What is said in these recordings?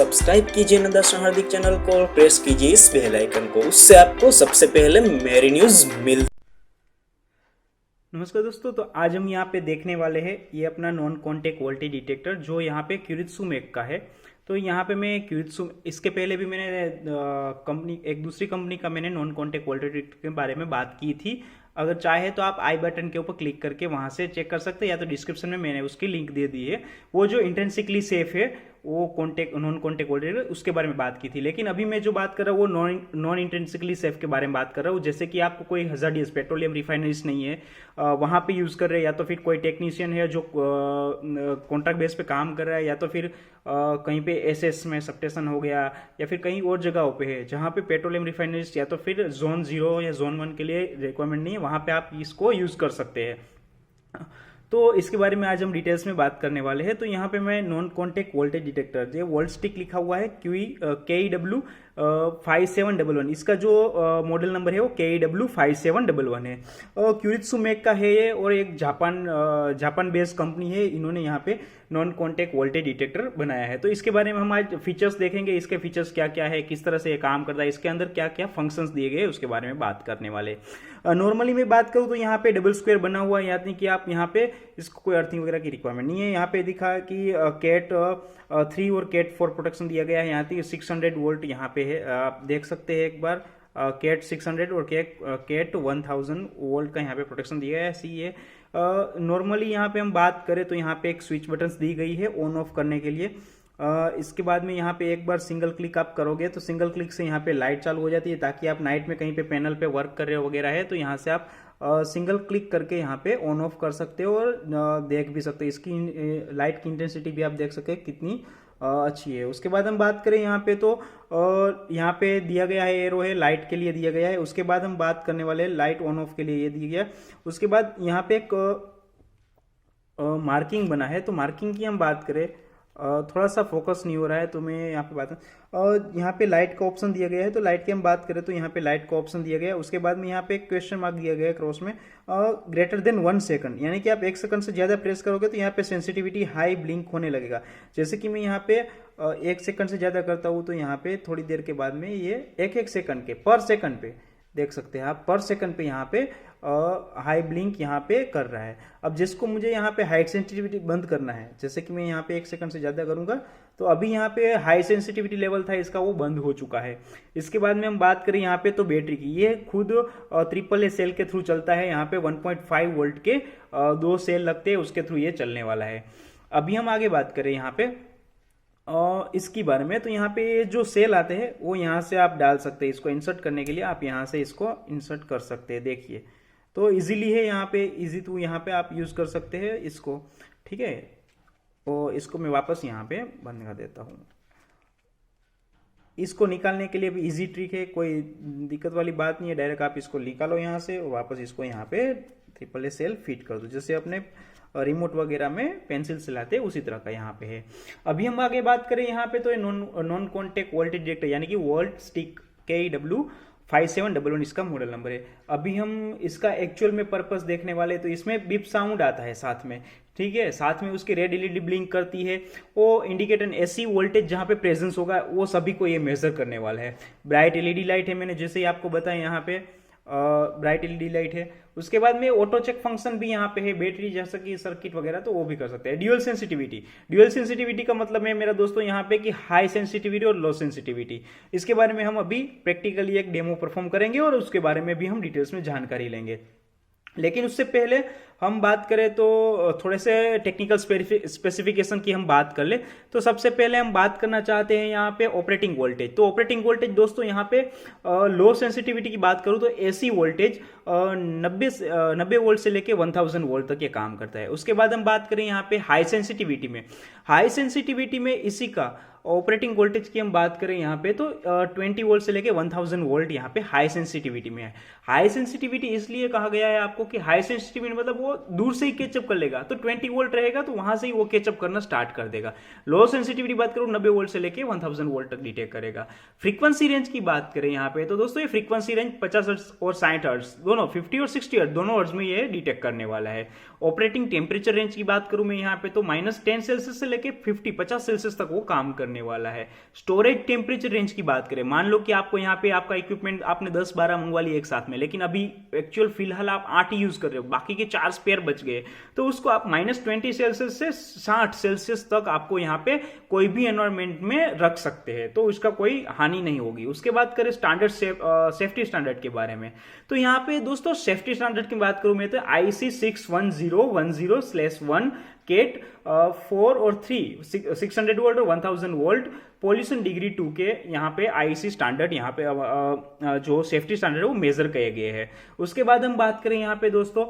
Subscribe कीजिए नदाशन हार्दिक channel को और प्रेस कीजिए इस बेल आइकन को, उससे आपको सबसे पहले मेरी न्यूज मिल। नमस्कार दोस्तों, तो आज हम यहाँ पे देखने वाले हैं ये अपना नॉन कॉन्टेक्ट वोल्टेज डिटेक्टर जो यहाँ पे क्यूरित्सु मेक का है। तो यहाँ पे मैं क्यूरित्सु, इसके पहले भी मैंने कंपनी, एक दूसरी कंपनी का मैंने नॉन कॉन्टेक्ट वोल्टेज डिटेक्टर के बारे में बात की थी। अगर चाहे तो आप आई बटन के ऊपर क्लिक करके वहाँ से चेक कर सकते हैं, या तो डिस्क्रिप्शन में मैंने उसकी लिंक दे दी है। वो जो इंट्रिंसिकली सेफ है वो नॉन कॉन्टेक्ट वोल्टेज उसके बारे में बात की थी। लेकिन अभी मैं जो बात कर रहा हूँ वो नॉन इंट्रिंसिकली सेफ के बारे में बात कर रहा हूँ। जैसे कि आपको कोई हजार्डियस पेट्रोलियम रिफाइनरीज नहीं है, वहाँ पे यूज़ कर रहे हैं, या तो फिर कोई टेक्नीशियन है जो कॉन्ट्रैक्ट बेस पे काम कर रहा है, या तो फिर कहीं पे एसएस में सबस्टेशन हो गया, या फिर कहीं और जगहों पे है जहाँ पे पेट्रोलियम रिफाइनरीज या तो फिर जोन 0 या जोन 1 के लिए रिक्वायरमेंट नहीं है, वहाँ पे आप इसको यूज़ कर सकते हैं। तो इसके बारे में आज हम डिटेल्स में बात करने वाले हैं। तो यहाँ पे मैं नॉन कॉन्टेक्ट वोल्टेज डिटेक्टर, जो वोल्ट स्टिक लिखा हुआ है KEW 5711, इसका जो मॉडल नंबर है वो KEW 5711 है। क्यूरित्सु मेक का है ये, और एक जापान बेस्ड कंपनी है। इन्होंने यहाँ पे नॉन कॉन्टेक्ट वोल्टेज डिटेक्टर बनाया है। तो इसके बारे में हम आज फीचर्स देखेंगे, इसके फीचर्स क्या क्या है, किस तरह से ये काम करता है, इसके अंदर क्या क्या फंक्शंस दिए गए उसके बारे में बात करने वाले। नॉर्मली मैं बात करूँ तो यहाँ पे डबल स्क्वायर बना हुआ है, यानी कि आप यहाँ पे इसको कोई अर्थिंग वगैरह की रिक्वायरमेंट नहीं है। यहाँ पे दिखा कि कैट 3 और कैट 4 प्रोटेक्शन दिया गया है। यहाँ पे 600 वोल्ट यहाँ पे है, आप देख सकते हैं एक बार। कैट 600 और कैट 1000 वोल्ट का यहाँ पे प्रोटेक्शन दिया गया है। सी है नॉर्मली यहाँ पे हम बात करें तो यहाँ पे एक स्विच बटन्स दी गई है ऑन ऑफ करने के लिए। इसके बाद में यहाँ पे एक बार सिंगल क्लिक आप करोगे तो सिंगल क्लिक से यहाँ पे लाइट चालू हो जाती है, ताकि आप नाइट में कहीं पे पैनल पे वर्क कर रहे हो वगैरह है तो यहाँ से आप सिंगल क्लिक करके यहाँ पे ऑन ऑफ कर सकते हो और देख भी सकते हो। इसकी लाइट की इंटेंसिटी भी आप देख सकते हैं कितनी अच्छी है। उसके बाद हम बात करें यहाँ पे, तो यहाँ पे दिया गया है एरो है, लाइट के लिए दिया गया है। उसके बाद हम बात करने वाले हैं लाइट ऑन ऑफ के लिए, ये दिया गया। उसके बाद यहाँ पे एक मार्किंग बना है, तो मार्किंग की हम बात करें, थोड़ा सा फोकस नहीं हो रहा है तो मैं यहाँ पे बात, और यहाँ पे लाइट का ऑप्शन दिया गया है। तो लाइट की हम बात करें तो यहाँ पे लाइट का ऑप्शन दिया गया है। उसके बाद में यहाँ पे एक क्वेश्चन मार्क दिया गया है क्रॉस में, ग्रेटर देन 1 सेकंड, यानी कि आप 1 सेकंड से ज़्यादा प्रेस करोगे तो यहाँ पे सेंसिटिविटी हाई ब्लिंक होने लगेगा। जैसे कि मैं यहाँ पे 1 सेकंड से ज़्यादा करता हूँ तो यहाँ पे थोड़ी देर के बाद में ये 1 सेकंड के पर सेकंड पे देख सकते हैं आप, पर सेकंड पे यहाँ पे हाई ब्लिंक यहाँ पे कर रहा है। अब जिसको मुझे यहाँ पे हाई सेंसिटिविटी बंद करना है, जैसे कि मैं यहाँ पे 1 सेकंड से ज़्यादा करूँगा तो अभी यहाँ पे हाई सेंसिटिविटी लेवल था इसका, वो बंद हो चुका है। इसके बाद में हम बात करें यहाँ पे तो बैटरी की, ये खुद AAA सेल के थ्रू चलता है। यहाँ पे 1.5 वोल्ट के 2 सेल लगते हैं, उसके थ्रू ये चलने वाला है। अभी हम आगे बात करें यहाँ पे इसकी बारे में, तो यहाँ पे जो सेल आते हैं वो यहाँ से आप डाल सकते हैं। इसको इंसर्ट करने के लिए आप यहाँ से इसको इंसर्ट कर सकते हैं, देखिए तो इजीली है यहाँ पे, इजी टू यहाँ पे आप यूज़ कर सकते हैं इसको, ठीक है। और इसको मैं वापस यहाँ पे बंद कर देता हूँ। इसको निकालने के लिए भी इजी ट्रिक है, कोई दिक्कत वाली बात नहीं है, डायरेक्ट आप इसको निकालो यहाँ से और वापस इसको यहाँ पे AAA सेल फिट कर दो, जैसे अपने रिमोट वगैरह में पेंसिल से लाते हैं उसी तरह का यहाँ पे है। अभी हम आगे बात करें यहाँ पे, तो नॉन कॉन्टेक्ट वोल्टेज डिटेक्टर यानी कि वोल्ट स्टिक KEW 5711 इसका मॉडल नंबर है। अभी हम इसका एक्चुअल में पर्पस देखने वाले, तो इसमें बीप साउंड आता है साथ में, ठीक है। साथ में उसकी रेड LED ब्लिंक करती है, वो इंडिकेटर AC वोल्टेज जहाँ पे प्रेजेंस होगा वो सभी को ये मेजर करने वाला है। ब्राइट LED लाइट है, मैंने जैसे ही आपको बताया यहाँ पे ब्राइट LED लाइट है। उसके बाद में ऑटो चेक फंक्शन भी यहाँ पे है, बैटरी जैसा कि सर्किट वगैरह तो वो भी कर सकते हैं। ड्यूअल सेंसिटिविटी का मतलब है मेरा दोस्तों यहाँ पे कि हाई सेंसिटिविटी और लो सेंसिटिविटी। इसके बारे में हम अभी प्रैक्टिकली एक डेमो परफॉर्म करेंगे और उसके बारे में भी हम डिटेल्स में जानकारी लेंगे। लेकिन उससे पहले हम बात करें तो थोड़े से टेक्निकल स्पेसिफिकेशन की हम बात कर ले, तो सबसे पहले हम बात करना चाहते हैं यहाँ पे ऑपरेटिंग वोल्टेज। तो ऑपरेटिंग वोल्टेज दोस्तों यहाँ पे लो सेंसिटिविटी की बात करूँ तो AC वोल्टेज 90 वोल्ट से लेके 1000 वोल्ट तक ये काम करता है। उसके बाद हम बात करें यहाँ पे हाई सेंसिटिविटी में इसी का ऑपरेटिंग वोल्टेज की हम बात करें यहाँ पे तो 20 वोल्ट से लेके 1000 वोल्ट यहाँ पे हाई सेंसिटिविटी में है। हाई सेंसिटिविटी इसलिए कहा गया है आपको कि हाई सेंसिटिविटी मतलब वो दूर से ही कैचअप कर लेगा, तो 20 वोल्ट रहेगा तो वहां से ही वो कैचअप करना स्टार्ट कर देगा। लो सेंसिटिविटी बात करूँ 90 वोल्ट से लेके 1000 वोल्ट तक डिटेक्ट करेगा। फ्रीक्वेंसी रेंज की बात करें यहाँ पे तो दोस्तों ये फ्रीक्वेंसी रेंज 50 हर्ट्ज और 60 हर्ट्ज दोनों, 50 और 60 हर्ट्ज दोनों हर्ट्ज में ये डिटेक्ट करने वाला है। ऑपरेटिंग टेम्परेचर रेंज की बात करूं मैं यहाँ पे तो -10 सेल्सियस से लेके 50 सेल्सियस तक वो काम करने वाला है। स्टोरेज टेम्परेचर रेंज की बात करें, मान लो कि आपको यहाँ पे आपका इक्विपमेंट आपने 10-12 मंगवा लिए एक साथ में, लेकिन अभी एक्चुअल फिलहाल आप 8 ही यूज कर रहे हो, बाकी के 4 स्पेयर बच गए, तो उसको आप -20 सेल्सियस से 60 सेल्सियस तक आपको यहाँ पे कोई भी एनवायरमेंट में रख सकते हैं, तो उसका कोई हानि नहीं होगी। उसके बाद करें स्टैंडर्ड सेफ्टी स्टैंडर्ड के बारे में, तो यहाँ पे दोस्तों सेफ्टी स्टैंडर्ड की बात करूं मैं तो IEC 61010/1 केट 4 और 3 600 वोल्ट और 1000 वोल्ट पॉल्यूशन डिग्री 2 के यहाँ पे IEC स्टैंडर्ड यहाँ पे जो सेफ्टी स्टैंडर्ड है वो मेजर किए गए हैं। उसके बाद हम बात करें यहाँ पे दोस्तों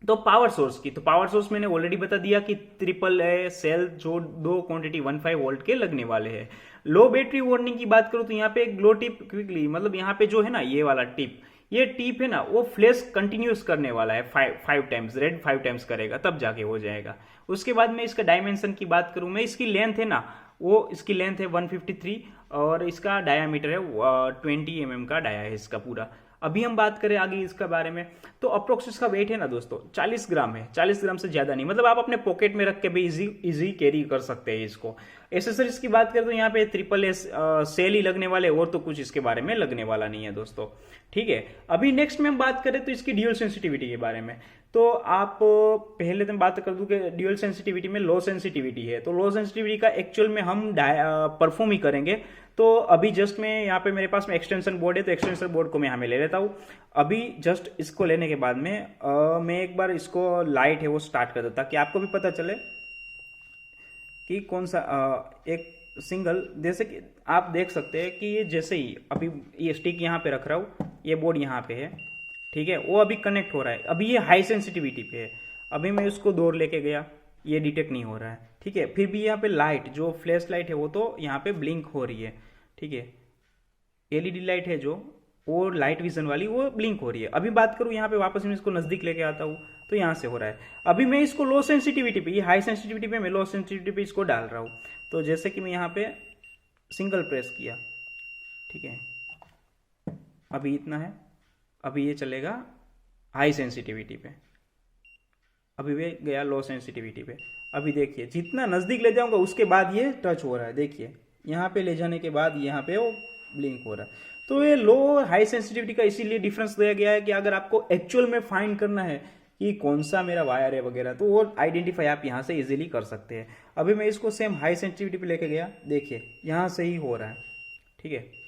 तो पावर सोर्स की, तो पावर सोर्स मैंने ऑलरेडी बता दिया कि AAA सेल जो 2 क्वांटिटी 15 वोल्ट के लगने वाले हैं। लो बैटरी वार्निंग की बात करूं तो यहाँ पे एक ग्लो टिप क्विकली, मतलब यहाँ पे जो है ना ये वाला टिप, ये टिप है ना वो फ्लैश कंटिन्यूस करने वाला है 5 टाइम्स, रेड 5 टाइम्स करेगा तब जाके हो जाएगा। उसके बाद में इसका डायमेंशन की बात करूं मैं, इसकी लेंथ है ना वो इसकी लेंथ है 153 और इसका डायामीटर है 20 mm का डाया है इसका पूरा। अभी हम बात करें आगे इसका बारे में तो अप्रोक्स इसका वेट है ना दोस्तों 40 ग्राम है, 40 ग्राम से ज्यादा नहीं, मतलब आप अपने पॉकेट में रख के भी इजी कैरी कर सकते हैं इसको। एसेसरीज की बात करें तो यहाँ पे AAA सेल ही लगने वाले, और तो कुछ इसके बारे में लगने वाला नहीं है दोस्तों, ठीक है। अभी नेक्स्ट में हम बात करें तो इसकी ड्यूअल सेंसिटिविटी के बारे में, तो आप पहले तो बात कर दूं कि ड्यूअल सेंसिटिविटी में लो सेंसिटिविटी है, तो लो सेंसिटिविटी का एक्चुअल में हम परफॉर्म ही करेंगे। तो अभी जस्ट में यहाँ पे मेरे पास में एक्सटेंशन बोर्ड है, तो एक्सटेंशन बोर्ड को मैं यहाँ में ले लेता हूँ। अभी जस्ट इसको लेने के बाद में मैं एक बार इसको लाइट है वो स्टार्ट कर देता कि आपको भी पता चले कि कौन सा एक सिंगल, जैसे कि आप देख सकते हैं कि ये जैसे ही अभी ये स्टिक यहाँ पे रख रहा हूँ, ये बोर्ड यहाँ पे है, ठीक है, वो अभी कनेक्ट हो रहा है, अभी ये हाई सेंसिटिविटी पे है। अभी मैं इसको दूर लेके गया, ये डिटेक्ट नहीं हो रहा है, ठीक है। फिर भी यहाँ पे लाइट जो फ्लैश लाइट है वो तो यहाँ पे ब्लिंक हो रही है, ठीक है। LED लाइट है जो वो लाइट विजन वाली वो ब्लिंक हो रही है। अभी बात करूँ यहाँ पे वापस मैं इसको नजदीक लेके आता हूँ तो यहाँ से हो रहा है। अभी मैं इसको लो सेंसिटिविटी पे, ये हाई सेंसिटिविटी पे मैं लो सेंसिटिविटी पे इसको डाल रहा हूँ, तो जैसे कि मैं यहाँ पे सिंगल प्रेस किया, ठीक है, अभी इतना है, अभी ये चलेगा हाई सेंसिटिविटी पे, अभी वे गया लो सेंसिटिविटी पे। अभी देखिए जितना नजदीक ले जाऊंगा उसके बाद ये टच हो रहा है, देखिए यहाँ पे ले जाने के बाद यहाँ पे वो ब्लिंक हो रहा है। तो ये लो हाई सेंसिटिविटी का इसीलिए डिफरेंस दिया गया है कि अगर आपको एक्चुअल में फाइंड करना है कि कौन सा मेरा वायर है वगैरह, तो वो आइडेंटिफाई आप यहाँ से इजीली कर सकते हैं। अभी मैं इसको सेम हाई सेंसिटिविटी पे लेके गया, देखिए यहाँ से ही हो रहा है, ठीक है।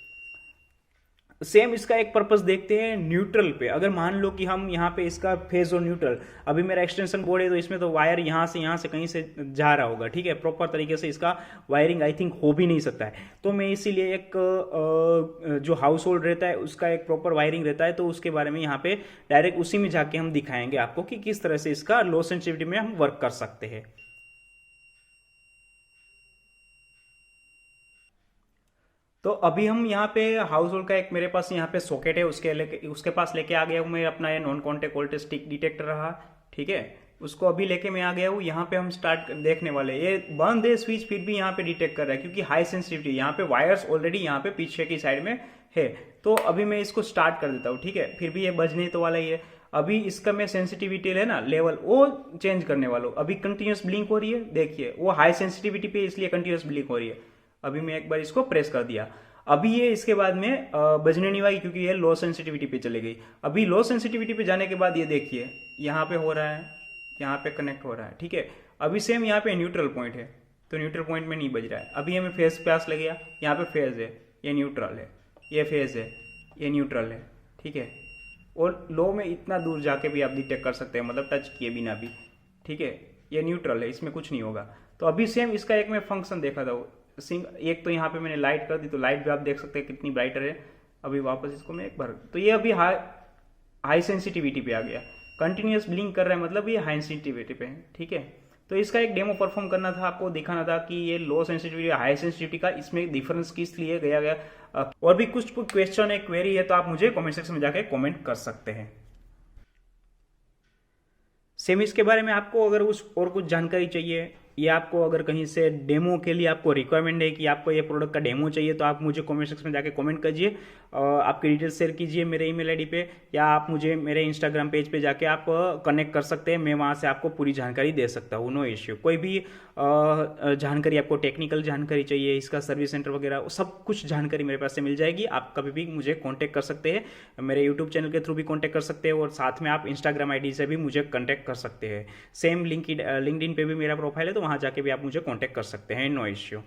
सेम इसका एक पर्पस देखते हैं न्यूट्रल पे। अगर मान लो कि हम यहाँ पे इसका फेज और न्यूट्रल, अभी मेरा एक्सटेंशन बोर्ड है तो इसमें तो वायर यहाँ से कहीं से जा रहा होगा, ठीक है, प्रॉपर तरीके से इसका वायरिंग आई थिंक हो भी नहीं सकता है। तो मैं इसीलिए एक जो हाउस होल्ड रहता है उसका एक प्रॉपर वायरिंग रहता है, तो उसके बारे में यहाँ पे डायरेक्ट उसी में जाके हम दिखाएंगे आपको कि किस तरह से इसका लो सेंसिटिविटी में हम वर्क कर सकते हैं। तो अभी हम यहाँ पे हाउस होल्ड का एक मेरे पास यहाँ पे सॉकेट है, उसके पास लेके आ गया हूँ मैं अपना ये non contact voltage stick detector रहा, ठीक है, उसको अभी लेके मैं आ गया हूँ। यहाँ पे हम स्टार्ट देखने वाले, ये बंद है स्विच, फिर भी यहाँ पे डिटेक्ट कर रहा है क्योंकि हाई सेंसिटिविटी, यहाँ पे वायर्स ऑलरेडी यहाँ पे पीछे की साइड में है। तो अभी मैं इसको स्टार्ट कर देता हूँ, ठीक है, फिर भी ये बजने तो वाला ही है। अभी इसका मैं सेंसिटिविटी है ना लेवल वो चेंज करने वाला हूँ। अभी कंटिन्यूस ब्लिंक हो रही है, देखिए वो हाई सेंसिटिविटी पे इसलिए कंटिन्यूस ब्लिंक हो रही है। अभी मैं एक बार इसको प्रेस कर दिया, अभी ये इसके बाद में बजने नहीं वाली क्योंकि ये लो सेंसिटिविटी पे चली गई। अभी लो सेंसिटिविटी पे जाने के बाद ये देखिए यहाँ पे हो रहा है, यहाँ पे कनेक्ट हो रहा है, ठीक है। अभी सेम यहाँ पे न्यूट्रल पॉइंट है तो न्यूट्रल पॉइंट में नहीं बज रहा है। अभी हमें फेज पास लग गया, यहाँ पे फेज है, ये न्यूट्रल है, ये फेज है, ये न्यूट्रल है, ठीक है। और लो में इतना दूर जाके भी आप डिटेक्ट कर सकते हैं, मतलब टच किए बिना भी, ठीक है। ये न्यूट्रल है, इसमें कुछ नहीं होगा। तो अभी सेम इसका एक मैं फंक्शन देखा था, एक तो यहाँ पे मैंने लाइट कर दी तो लाइट भी आप देख सकते हैं कितनी ब्राइटर है। अभी वापस इसको मैं एक बार, तो ये अभी हाई सेंसिटिविटी पे आ गया, कंटिन्यूस ब्लिंक कर रहा है, मतलब ये हाई सेंसिटिविटी पे है, ठीक है। तो इसका एक डेमो परफॉर्म करना था, आपको दिखाना था कि ये लो सेंसिटिविटी हाई सेंसिटिविटी का इसमें डिफरेंस किस लिए गया। और भी कुछ क्वेश्चन है, क्वेरी है तो आप मुझे कमेंट सेक्शन में जाके कमेंट कर सकते हैं। सेम इसके बारे में आपको अगर और कुछ जानकारी चाहिए ये आपको अगर कहीं से डेमो के लिए आपको रिक्वायरमेंट है कि आपको ये प्रोडक्ट का डेमो चाहिए, तो आप मुझे कमेंट सेक्शन में जाके कमेंट कीजिए, आपकी डिटेल्स शेयर कीजिए मेरे ईमेल आईडी पे, या आप मुझे मेरे इंस्टाग्राम पेज पे जाके आप कनेक्ट कर सकते हैं। मैं वहाँ से आपको पूरी जानकारी दे सकता हूँ, नो इश्यू। कोई भी जानकारी, आपको टेक्निकल जानकारी चाहिए, इसका सर्विस सेंटर वगैरह सब कुछ जानकारी मेरे पास से मिल जाएगी। आप कभी भी मुझे कांटेक्ट कर सकते हैं, मेरे यूट्यूब चैनल के थ्रू भी कांटेक्ट कर सकते हैं, और साथ में आप इंस्टाग्राम आईडी से भी मुझे कांटेक्ट कर सकते हैं। सेम लिंक्डइन पे भी मेरा प्रोफाइल है, तो वहाँ जाके भी आप मुझे कांटेक्ट कर सकते हैं, नो इश्यू।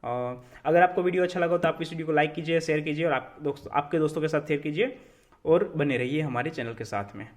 अगर आपको वीडियो अच्छा लगा तो आप इस वीडियो को लाइक कीजिए, शेयर कीजिए, और आपके दोस्तों के साथ शेयर कीजिए, और बने रहिए हमारे चैनल के साथ में।